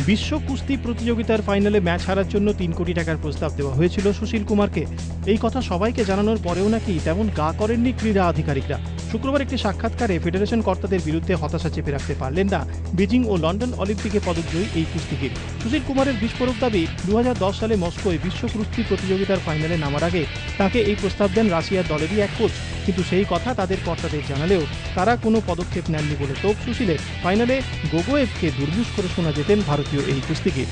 বিশ্ব কুস্তি প্রতিযোগিতার ফাইনালে ম্যাচ হারার জন্য ৩ কোটি টাকার প্রস্তাব দেওয়া হয়েছিল সুশীল কুমারকে। এই কথা সবাইকে জানানোর পরেও নাকি তেমন গা করেননি ক্রীড়া আধিকারিকরা। শুক্রবার একটি সাক্ষাৎকারে ফেডারেশন কর্তাদের বিরুদ্ধে হতাশা চেপে রাখতে পারলেন না বেজিং ও লন্ডন অলিম্পিকে পদকজয়ী এই কুস্তিগির। সুশীল কুমারের বিস্ফোরক দাবি 2010 সালে মস্কোয় বিশ্ব কুস্তি প্রতিযোগিতার ফাইনালে নামার আগে তাকে এই প্রস্তাব দেন রাশিয়ার দলেরই এক কোচ, কিন্তু সেই কথা তাদের কর্তাদের জানালেও তারা কোনো পদক্ষেপ নেননি বলে তোপ সুশীলের। ফাইনালে গোগোয়েভকে দুর্বুশ করে শোনা যেতেন ভারতীয় এই কুস্তিগির।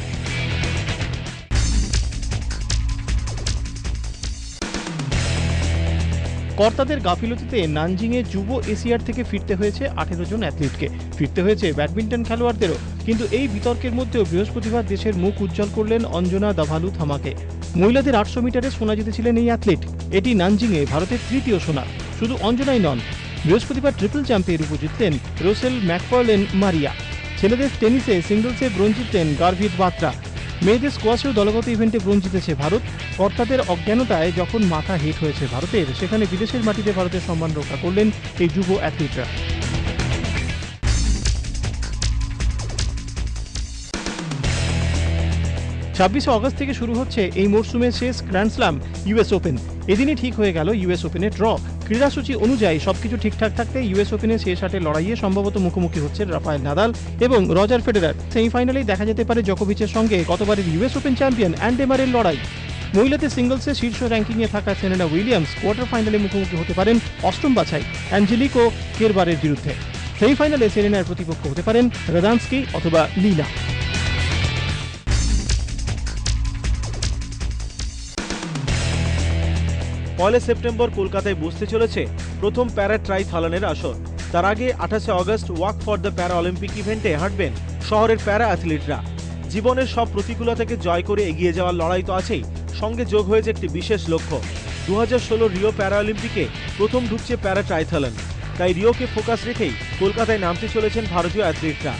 কর্তাদের গাফিলতিতে নানজিংয়ে যুব এশিয়ার থেকে ফিরতে হয়েছে 18 জন অ্যাথলিটকে, ফিরতে হয়েছে ব্যাডমিন্টন খেলোয়াড়দেরও। কিন্তু এই বিতর্কের মধ্যেও বৃহস্পতিবার দেশের মুখ উজ্জ্বল করলেন অঞ্জনা দাভালু থামাকে। মহিলাদের 800 মিটারে সোনা জিতেছিলেন এই অ্যাথলিট। এটি নানজিংয়ে ভারতের তৃতীয় সোনা। শুধু অঞ্জনাই নন, বৃহস্পতিবার ট্রিপল চ্যাম্পে রূপো জিতলেন রোসেল ম্যাকফার্লেন মারিয়া। ছেলেদের টেনিসে সিঙ্গলসে ব্রোঞ্জ জিতলেন গার্ভিত বাত্রা। মেয়েদের স্কোয়াশেও দলগত ইভেন্টে ব্রোঞ্জ জিতেছে ভারত। কর্তাদের অজ্ঞানতায় যখন মাথা হিট হয়েছে ভারতের, সেখানে বিদেশের মাটিতে ভারতের সম্মান রক্ষা করলেন এই যুব অ্যাথলিটরা। 26 অগস্ট থেকে শুরু হচ্ছে এই মরশুমের শেষ গ্র্যান্ড স্ল্যাম ইউএস ওপেন। এদিনই ঠিক হয়ে গেল ইউএস ওপেনের ড্র। ক্রীড়াসূচি অনুযায়ী সবকিছু ঠিকঠাক থাকতে ইউএস ওপেনের শেষ 8 লড়াইয়ে সম্ভবত মুখোমুখি হচ্ছে রাফায়েল নাদাল এবং রজার ফেডেরার। সেমিফাইনালেই দেখা যেতে পারে জোকোভিচের সঙ্গে গতবারের ইউএস ওপেন চ্যাম্পিয়ন অ্যান্ডেমারের লড়াই। মহিলাদের সিঙ্গলসে শীর্ষ র্যাঙ্কিংয়ে থাকা সেরেনা উইলিয়ামস কোয়ার্টার ফাইনালে মুখোমুখি হতে পারেন অষ্টম বাছাই অ্যাঞ্জেলিকো কেরবারের বিরুদ্ধে। সেমিফাইনালে সেরেনার প্রতিপক্ষ হতে পারেন রাদানস্কি অথবা লীনা। পয়লা সেপ্টেম্বর কলকাতায় বসতে চলেছে প্রথম প্যারা ট্রাইথালনের আসর। তার আগে 28 অগস্ট ওয়াক ফর দ্য প্যারা অলিম্পিক ইভেন্টে হাঁটবেন শহরের প্যারা অ্যাথলিটরা। জীবনের সব প্রতিকূলতাকে জয় করে এগিয়ে যাওয়ার লড়াই তো আছেই, সঙ্গে যোগ হয়েছে একটি বিশেষ লক্ষ্য। 2016 রিও প্যারা অলিম্পিকে প্রথম ঢুকছে প্যারা ট্রাইথালন। তাই রিওকে ফোকাস রেখেই কলকাতায় নামতে চলেছেন ভারতীয় অ্যাথলিটরা।